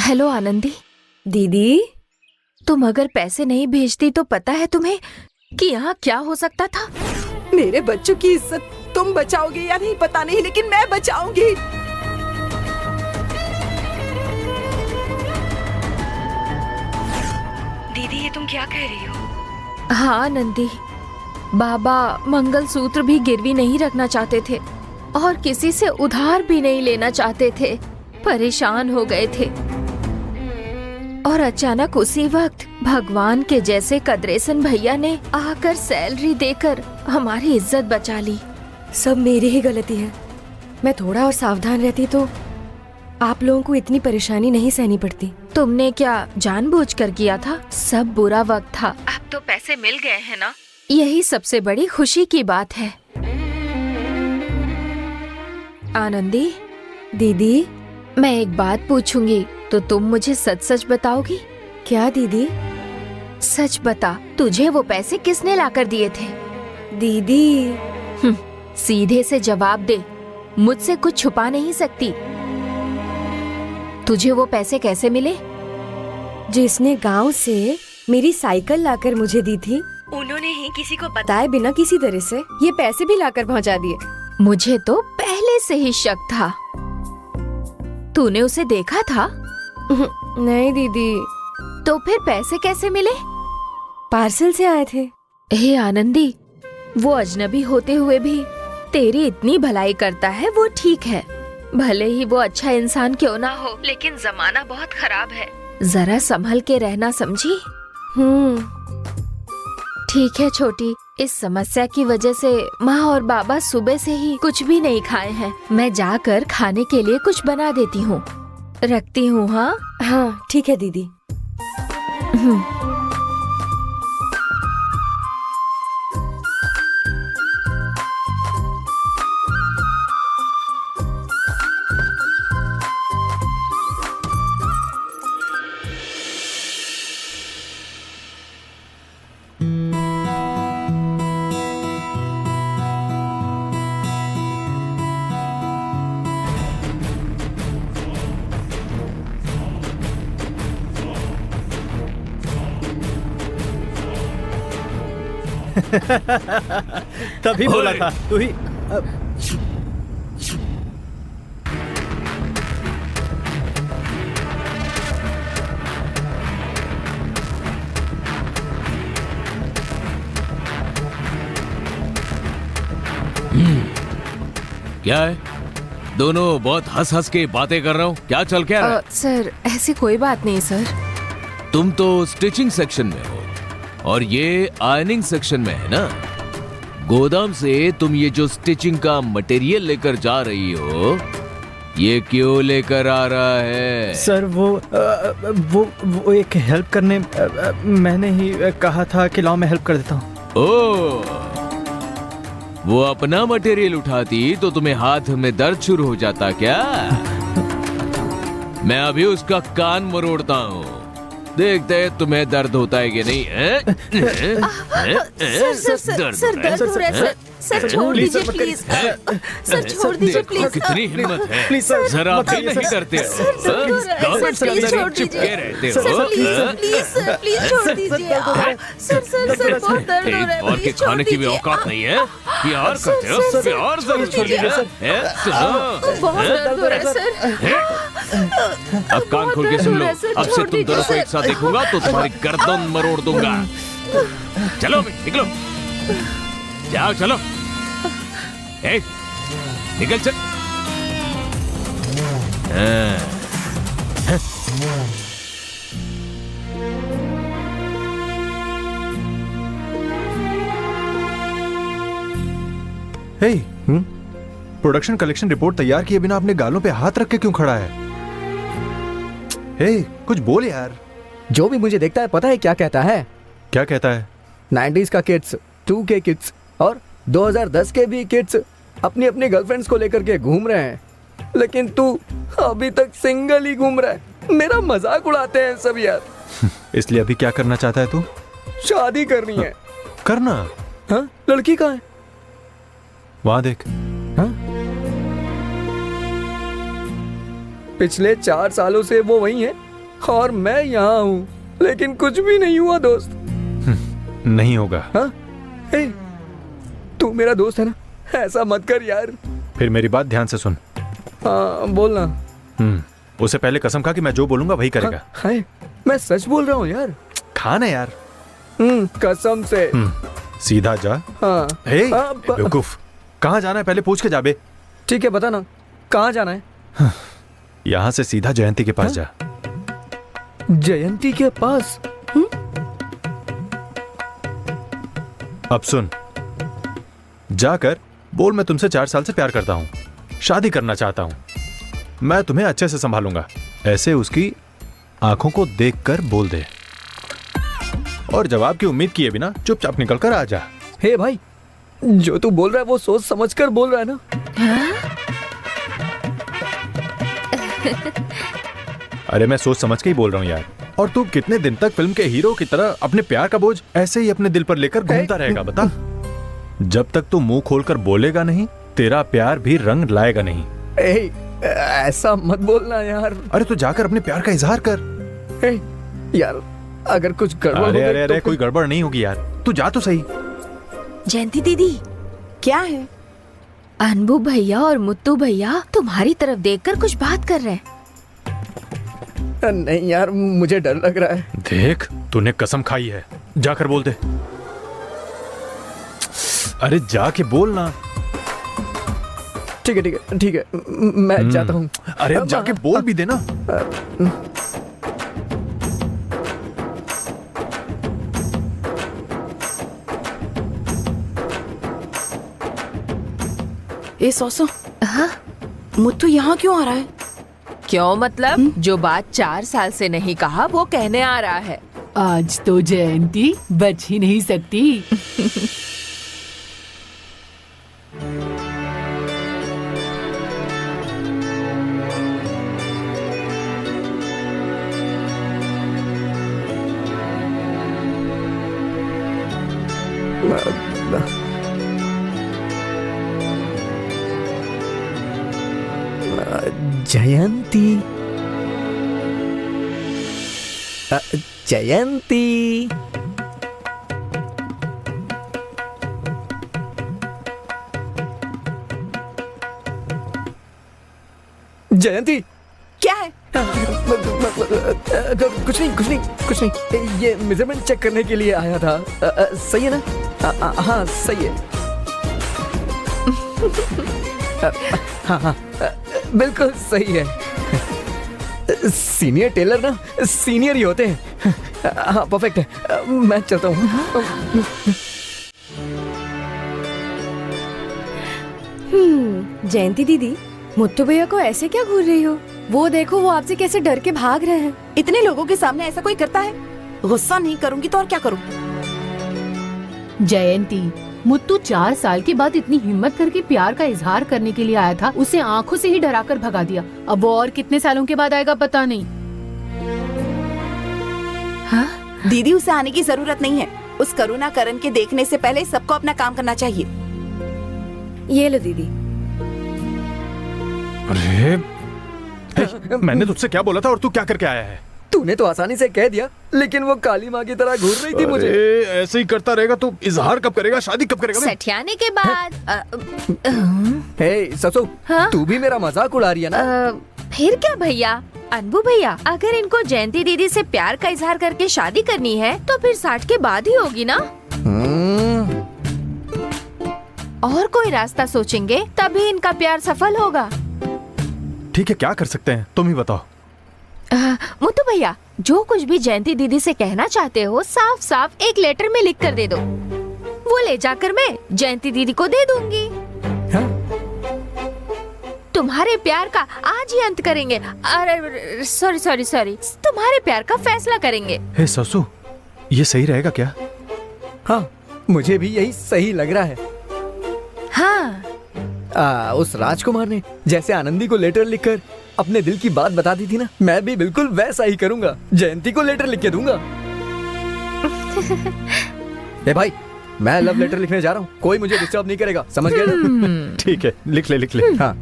Hello Anandi. दीदी, तुम अगर पैसे नहीं भेजती तो पता है तुम्हें कि यहाँ क्या हो सकता था। मेरे बच्चों की इज्जत तुम बचाओगे या नहीं पता नहीं, लेकिन मैं बचाऊंगी। दीदी, ये तुम क्या कह रही हो? हाँ आनंदी, बाबा मंगलसूत्र भी गिरवी नहीं रखना चाहते थे और किसी से उधार भी नहीं लेना चाहते थे। परेशान हो गए थे और अचानक उसी वक्त भगवान के जैसे कदरेसन भैया ने आकर सैलरी देकर हमारी इज्जत बचा ली। सब मेरी ही गलती है। मैं थोड़ा और सावधान रहती तो आप लोगों को इतनी परेशानी नहीं सहनी पड़ती। तुमने क्या जानबूझकर किया था? सब बुरा वक्त था। अब तो पैसे मिल गए हैं ना, यही सबसे बड़ी खुशी की बात है। आनंदी, दीदी, मैं एक बात पूछूंगी तो तुम मुझे सच सच बताओगी? क्या दीदी? सच बता, तुझे वो पैसे किसने लाकर दिए थे? दीदी, सीधे से जवाब दे, मुझसे कुछ छुपा नहीं सकती। तुझे वो पैसे कैसे मिले? जिसने गांव से मेरी साइकिल लाकर मुझे दी थी, उन्होंने ही किसी को बताए बिना किसी तरह से ये पैसे भी लाकर पहुंचा दिए। मुझे तो पहले से ही शक था। तूने उसे देखा था? नहीं दीदी। तो फिर पैसे कैसे मिले? पार्सल से आए थे। हे आनंदी, वो अजनबी होते हुए भी तेरी इतनी भलाई करता है, वो ठीक है। भले ही वो अच्छा इंसान क्यों ना हो, लेकिन जमाना बहुत खराब है। जरा संभल के रहना, समझी? ठीक है छोटी, इस समस्या की वजह से माँ और बाबा सुबह से ही कुछ भी नहीं खाए हैं। मैं जाकर खाने के लिए कुछ बना देती हूँ। रखती हूँ। हाँ हाँ, ठीक है दीदी। तभी बोला था तू ही। क्या है? दोनों बहुत हंस हंस के बातें कर रहा हूँ। क्या चल क्या रहा है? सर, ऐसी कोई बात नहीं सर। तुम तो स्टिचिंग सेक्शन में हो और ये आयरनिंग सेक्शन में है ना। गोदाम से तुम ये जो स्टिचिंग का मटेरियल लेकर जा रही हो, ये क्यों लेकर आ रहा है? सर वो एक हेल्प करने मैंने ही कहा था कि लाओ मैं हेल्प कर देता हूँ। ओह, वो अपना मटेरियल उठाती तो तुम्हें हाथ में दर्द शुरू हो जाता क्या? मैं अभी उसका कान मरोड़ता हूँ, देखते हैं तुम्हें दर्द होता है कि नहीं है? सर छोड़ दीजिए प्लीज। सर छोड़ दीजिए प्लीज। कितनी हिम्मत है, प्लीज सर, जरा भी नहीं करते हो। गवर्नमेंट के अंदर चिपके रहते हो। प्लीज छोड़ दीजिए। सर बहुत दर्द हो रहा है। और के खाने की भी औकात नहीं है। प्यार करते हो, प्यार जरूर छोड़ दीजिए। बहुत दर्द हो रहा है सर। अब कान खोल के सुन लो, अब से तुम दोनों को एक साथ देखूंगा तो तुम्हारी गर्दन मरोड़ दूंगा। चलो निकलो, जाओ चलो। ए, निकल चल। हे, प्रोडक्शन कलेक्शन रिपोर्ट तैयार किए बिना अपने गालों पे हाथ रख के क्यों खड़ा है? हे, कुछ बोल यार। जो भी मुझे देखता है पता है क्या कहता है? क्या कहता है? 90s का किड्स, 2K किड्स और 2010 के भी किड्स अपनी अपनी गर्लफ्रेंड्स को लेकर के घूम रहे हैं, लेकिन तू अभी तक सिंगल ही घूम रहा है। मेरा मजाक उड़ाते हैं सब यार। इसलिए अभी क्या करना चाहता है तू? शादी करनी है। करना? हाँ, लड़की कहाँ है? वहां देख। हाँ? पिछले 4 सालों से वो वही है और मैं यहाँ हूँ, लेकिन कुछ भी नहीं हुआ दोस्त। नहीं होगा। हाँ, हे, तू मेरा दोस्त है ना, ऐसा मत कर यार। फिर मेरी बात ध्यान से सुन। हाँ बोलना। उसे पहले कसम खा कि मैं जो बोलूंगा वही करेगा। हाय, मैं सच बोल रहा हूँ यार। खा ना यार। कसम से। सीधा जा। हाँ। हे हाँ, बेवकूफ, कहाँ जाना है पहले पूछ के जा बे। ठीक है, बता ना कहाँ जाना है। यहाँ से सीधा जयंती के पास जा। जयंती के पास? अब सुन, जाकर बोल मैं तुमसे 4 साल से प्यार करता हूँ, शादी करना चाहता हूँ, मैं तुम्हें अच्छे से संभालूंगा, ऐसे उसकी आंखों को देखकर बोल दे। और जवाब की उम्मीद किए बिना चुपचाप निकल कर आ जा। हे भाई, जो तू बोल रहा है वो सोच समझ कर बोल रहा है ना? अरे मैं सोच समझ के ही बोल रहा हूँ यार। और तू कितने दिन तक फिल्म के हीरो की तरह अपने प्यार का बोझ ऐसे ही अपने दिल पर लेकर घूमता रहेगा बता? जब तक तू मुंह खोलकर बोलेगा नहीं, तेरा प्यार भी रंग लाएगा नहीं। ऐसा मत बोलना यार। अरे तू जाकर अपने प्यार का इजहार कर। यार अगर कुछ गड़बड़ हो अरे गई अरे अरे तो कोई गड़बड़ नहीं होगी यार, तू जा तो सही। जयंती दीदी, क्या है? अनबू भैया और मुत्तू भैया तुम्हारी तरफ देखकर कुछ बात कर रहे हैं। नहीं यार, मुझे डर लग रहा है। देख, तूने कसम खाई है, जाकर बोल दे। अरे जाके बोल ना। ठीक है ठीक है ठीक है, मैं जाता हूँ। अरे अब जाके बोल भी देना। ए सौसो, हाँ मुत्तू यहाँ क्यों आ रहा है? क्यों मतलब? जो बात 4 साल से नहीं कहा वो कहने आ रहा है। आज तो जयंती बच ही नहीं सकती। जयंती, जयंती, जयंती, क्या है? कुछ नहीं कुछ नहीं कुछ नहीं, ये मेजरमेंट चेक करने के लिए आया था। सही है ना? हाँ सही है। हाँ हाँ बिल्कुल सही है। सीनियर टेलर ना सीनियर ही होते हैं। हाँ परफेक्ट है, मैं चलता हूँ। जयंती दीदी, मुत्तू भैया को ऐसे क्या घूर रही हो? वो देखो, वो आपसे कैसे डर के भाग रहे हैं। इतने लोगों के सामने ऐसा कोई करता है? गुस्सा नहीं करूंगी तो और क्या करूं? जयंती, मुत्तू 4 साल के बाद इतनी हिम्मत करके प्यार का इजहार करने के लिए आया था, उसे आंखों से ही डराकर भगा दिया। अब वो और कितने सालों के बाद आएगा पता नहीं। हाँ? दीदी, उसे आने की जरूरत नहीं है। उस करुणा करण के देखने से पहले सबको अपना काम करना चाहिए। ये लो दीदी। अरे मैंने तुझसे क्या बोला था और तू क्या करके आया है? तूने तो आसानी से कह दिया, लेकिन वो काली माँ की तरह घूर रही थी मुझे। ऐसे ही करता रहेगा तो इजहार कब करेगा, शादी कब करेगा? सठियाने के बाद। हे ससु, हाँ? तू भी मेरा मजाक उड़ा रही है ना? फिर क्या भैया, अनबू भैया, अगर इनको जयंती दीदी से प्यार का इजहार करके शादी करनी है तो फिर 60 के बाद ही होगी ना। और कोई रास्ता सोचेंगे तभी इनका प्यार सफल होगा। ठीक है, क्या कर सकते हैं तुम ही बताओ। मुत्तू भैया, जो कुछ भी जयंती दीदी से कहना चाहते हो साफ साफ एक लेटर में लिख कर दे दो। वो ले जाकर मैं जयंती दीदी को दे दूंगी। हाँ? तुम्हारे प्यार का आज ही अंत करेंगे। अरे सॉरी सॉरी सॉरी, तुम्हारे प्यार का फैसला करेंगे। हे ससु, ये सही रहेगा क्या? हाँ, मुझे भी यही सही लग रहा है। हाँ, उस राजकुमार ने जैसे आनंदी को लेटर लिखकर अपने दिल की बात बता दी थी ना, मैं भी बिल्कुल वैसा ही करूंगा। जयंती को लेटर लिख के दूंगा। ए भाई, मैं लव लेटर लिखने जा रहा हूँ, कोई मुझे डिस्टर्ब नहीं करेगा, समझ गए ना? ठीक है, लिख ले लिख ले। हाँ।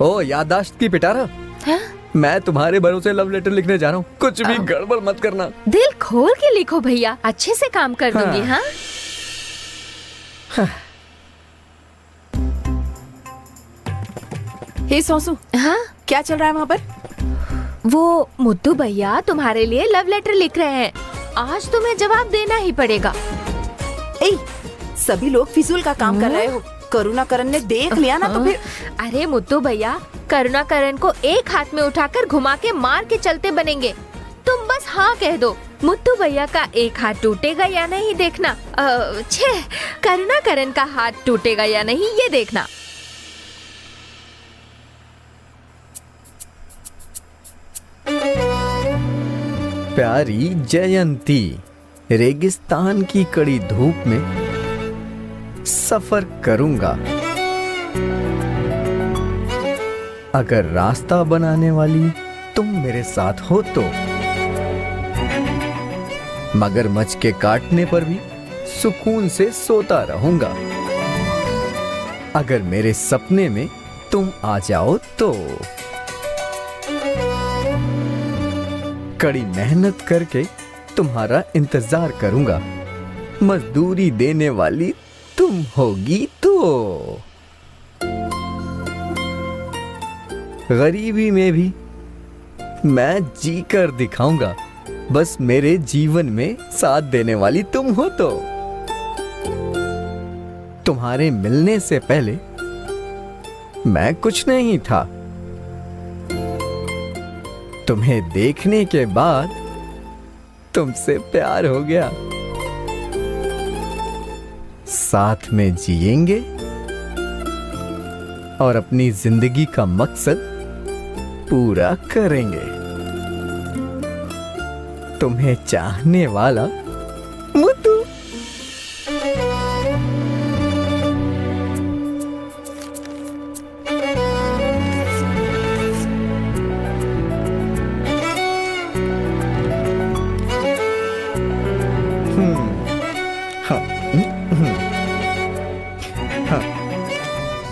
ओ, याददाश्त की पिटारा। हाँ? मैं तुम्हारे भरोसे लव लेटर लिखने जा रहा हूँ, कुछ भी गड़बड़ मत करना। दिल खोल के लिखो भैया, अच्छे से काम कर दूंगी। हाँ हे सौसू, हाँ, क्या चल रहा है वहाँ पर? वो मुद्दू भैया तुम्हारे लिए लव लेटर लिख रहे हैं। आज तुम्हें जवाब देना ही पड़ेगा। ए, सभी लोग फिजूल का काम कर रहे हो। करुणाकरण ने देख लिया ना तो फिर। अरे मुद्दू भैया, करुणाकरण को एक हाथ में उठाकर घुमा के मार के चलते बनेंगे। तुम बस हाँ कह दो, मुद्दू भैया का एक हाथ टूटेगा या नहीं देखना। छे, करुणाकरण का हाथ टूटेगा या नहीं ये देखना। प्यारी जयंती, रेगिस्तान की कड़ी धूप में सफर करूंगा। अगर रास्ता बनाने वाली तुम मेरे साथ हो तो मगरमच्छ के काटने पर भी सुकून से सोता रहूंगा। अगर मेरे सपने में तुम आ जाओ तो कड़ी मेहनत करके तुम्हारा इंतजार करूंगा। मजदूरी देने वाली तुम होगी तो गरीबी में भी मैं जी कर दिखाऊंगा। बस मेरे जीवन में साथ देने वाली तुम हो तो। तुम्हारे मिलने से पहले मैं कुछ नहीं था। तुम्हें देखने के बाद तुमसे प्यार हो गया। साथ में जिएंगे और अपनी जिंदगी का मकसद पूरा करेंगे। तुम्हें चाहने वाला मुद्दू।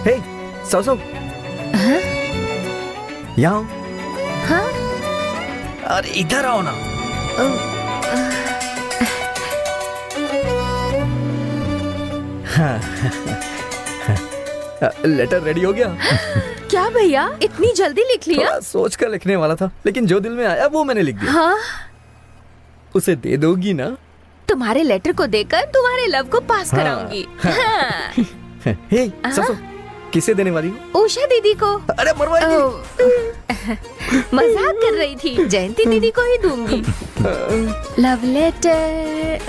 हे सौसो, यहाँ आओ। हाँ? अरे इधर आओ ना। लेटर रेडी हो गया? क्या भैया, इतनी जल्दी लिख लिया? थोड़ा सोच कर लिखने वाला था, लेकिन जो दिल में आया वो मैंने लिख दिया। हाँ, उसे दे दोगी ना? तुम्हारे लेटर को देकर तुम्हारे लव को पास कराऊंगी। हाँ। हे ससु, किसे देने वाली हो? उषा दीदी को। अरे मरवाएगी। मजाक कर रही थी, जयंती दीदी को ही दूंगी। Love letter.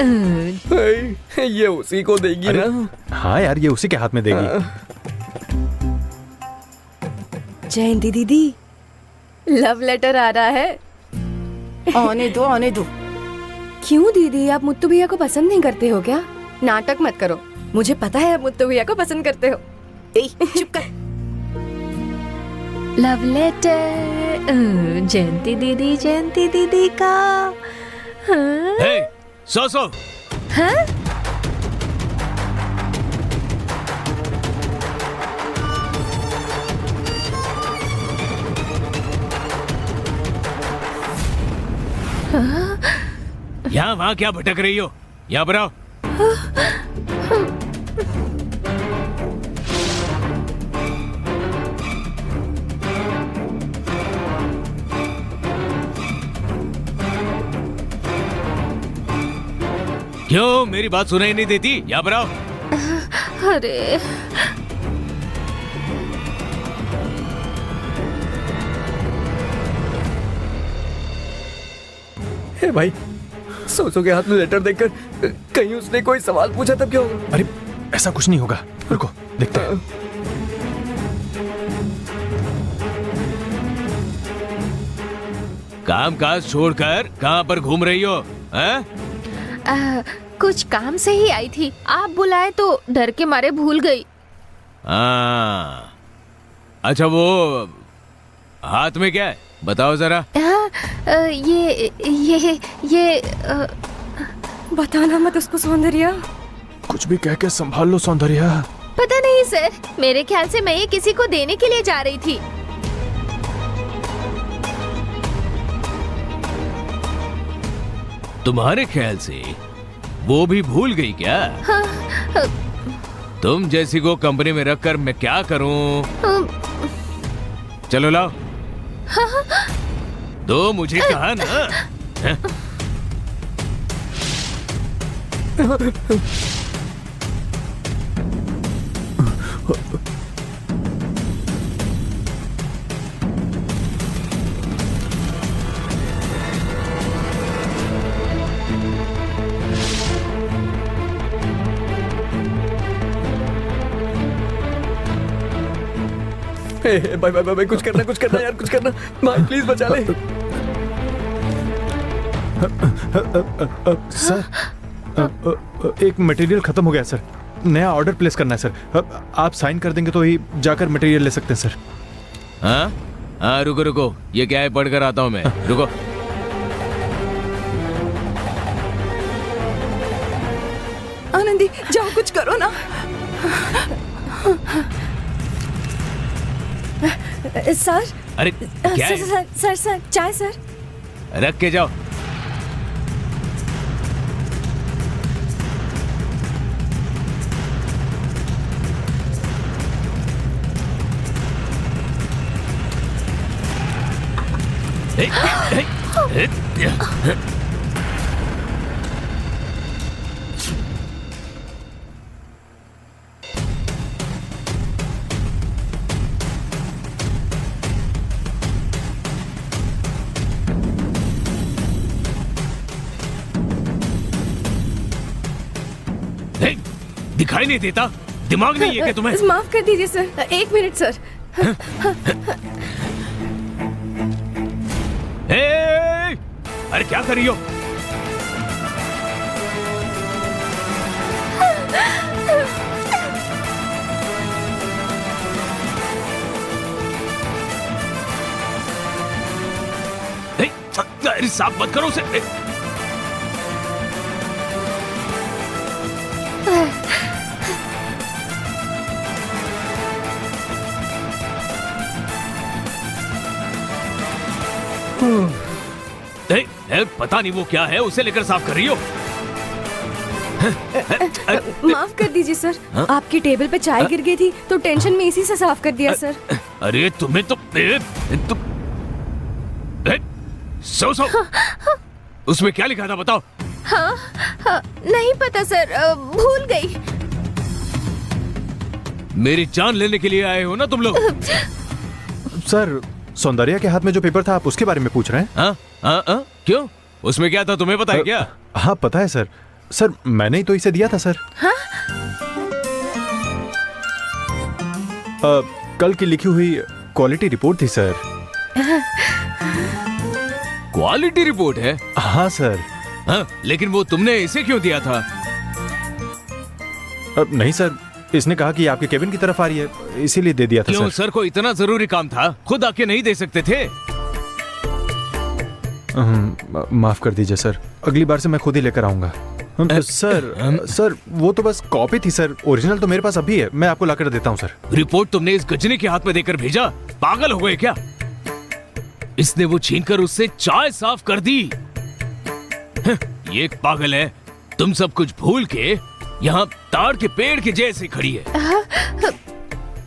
ये उसी को देगी ना? हाँ यार, ये उसी के हाथ में देगी। जयंती दीदी, लव लेटर आ रहा है। आने दो, आने दो। क्यों दीदी, आप मुत्तू भैया को पसंद नहीं करते हो क्या? नाटक मत करो, मुझे पता है आप मुत्तू भैया को पसंद करते हो। चुप कर। लव लेटर जयंती दीदी का। हाँ? हे, सो। हाँ? यहाँ वहाँ क्या भटक रही हो? यहाँ पर आओ। क्यों मेरी बात सुनाई नहीं देती? यहाँ पर आओ। अरे हे भाई, सोचो के हाथ में लेटर देखकर कहीं उसने कोई सवाल पूछा तब क्या होगा? अरे ऐसा कुछ नहीं होगा, रुको देखते हैं। काम काज छोड़कर कहाँ पर घूम रही हो? हैं? कुछ काम से ही आई थी, आप बुलाए तो डर के मारे भूल गई। हाँ, अच्छा वो हाथ में क्या है बताओ जरा। ये बताना मत उसको सौंदर्या। कुछ भी कह के संभाल लो सौंदर्या। पता नहीं सर, मेरे ख्याल से मैं ये किसी को देने के लिए जा रही थी। तुम्हारे ख्याल से वो भी भूल गई क्या? तुम जैसी को कंपनी में रखकर मैं क्या करूं? चलो लाओ। दो मुझे कहा ना। हैं? भाई भाई भाई कुछ करना यार, कुछ करना भाई, प्लीज बचा ले। सर एक मटेरियल खत्म हो गया सर, नया ऑर्डर प्लेस करना है सर। आप साइन कर देंगे तो ही जाकर मटेरियल ले सकते हैं सर। हाँ हाँ, रुको रुको, ये क्या है पढ़कर आता हूँ मैं, रुको। आनंदी जाओ, कुछ करो ना। सर अरे क्या है? सर चाय सर। रख के जाओ। दिखाई नहीं देता? दिमाग नहीं है क्या तुम्हें? माफ कर दीजिए सर, 1 मिनट सर। अरे क्या कर रही हो? अरे साफ मत करो उसे। पता नहीं वो क्या है, उसे लेकर साफ कर रही हो? माफ कर दीजिए सर, आपकी टेबल पे चाय गिर गई थी तो टेंशन में इसी से साफ कर दिया सर। अरे तुम्हें तो सो उसमें क्या लिखा था बताओ? हाँ, नहीं पता सर, भूल गई। मेरी जान लेने के लिए आए हो ना तुम लोग? सर सौंदर्या के हाथ में जो पेपर था आप उसके बारे में पूछ रहे हैं? हाँ? क्यों? उसमें क्या था तुम्हें पता है क्या? हाँ पता है सर। सर मैंने ही तो इसे दिया था सर। हाँ? कल की लिखी हुई क्वालिटी रिपोर्ट थी सर। क्वालिटी रिपोर्ट है? हाँ सर। हाँ, लेकिन वो तुमने इसे क्यों दिया था? नहीं सर, इसने कहा कि आपके केबिन की तरफ आ रही है, इसीलिए दे दिया था। क्यों सर को इतना जरूरी काम था, खुद आके नहीं दे सकते थे? माफ कर दीजिए सर, अगली बार से मैं खुद ही लेकर आऊंगा। सर वो तो बस कॉपी थी सर, ओरिजिनल तो मेरे पास अभी है, मैं आपको लाकर देता हूँ सर। रिपोर्ट तुमने इस गजनी के हाथ में देकर भेजा? पागल हो गए क्या? इसने वो छीनकर उससे चाय साफ कर दी। ये एक पागल है, तुम सब कुछ भूल के यहाँ ताड़ के पेड़ के जैसे खड़ी है।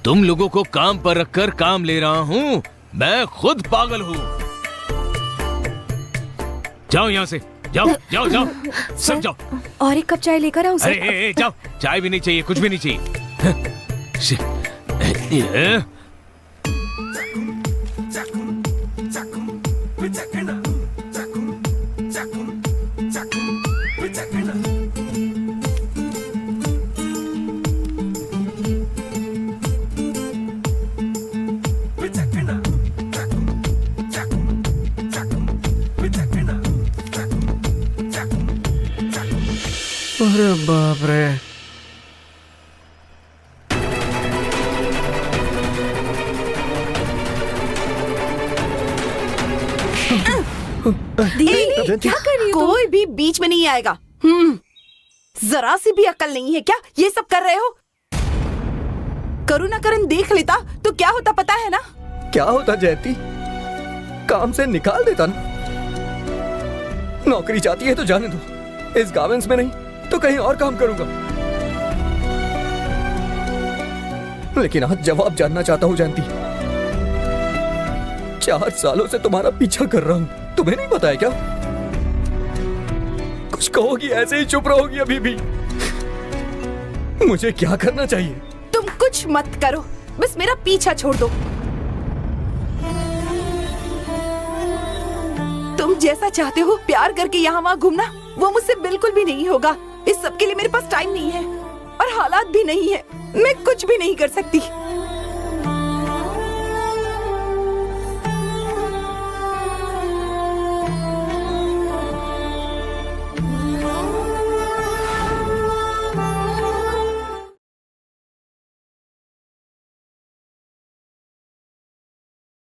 तुम लोगों को काम पर रखकर काम ले रहा हूँ, मैं खुद पागल हूँ। जाओ यहाँ से, जाओ जाओ जाओ, सब जाओ। और एक कप चाय लेकर आओ सर। अरे जाओ, चाय भी नहीं चाहिए, कुछ भी नहीं चाहिए। अरे बाप रे, दीदी क्या कर रही हो? कोई भी बीच में नहीं आएगा। जरा सी भी अकल नहीं है क्या? ये सब कर रहे हो? करुणाकरण देख लेता तो क्या होता पता है ना? क्या होता जयती? काम से निकाल देता ना। नौकरी चाहती है तो जाने दो, इस गार्मेंट्स में नहीं तो कहीं और काम करूंगा। लेकिन आज जवाब जानना चाहता हूं जानती। 4 सालों से तुम्हारा पीछा कर रहा हूं, तुम्हें नहीं पता है क्या? कुछ कहोगी ऐसे ही चुप रहोगी अभी भी? मुझे क्या करना चाहिए? तुम कुछ मत करो, बस मेरा पीछा छोड़ दो। तुम जैसा चाहते हो प्यार करके यहाँ वहाँ घूमना, वो मुझसे बिल्कुल भी नहीं होगा। इस सब के लिए मेरे पास टाइम नहीं है और हालात भी नहीं है। मैं कुछ भी नहीं कर सकती।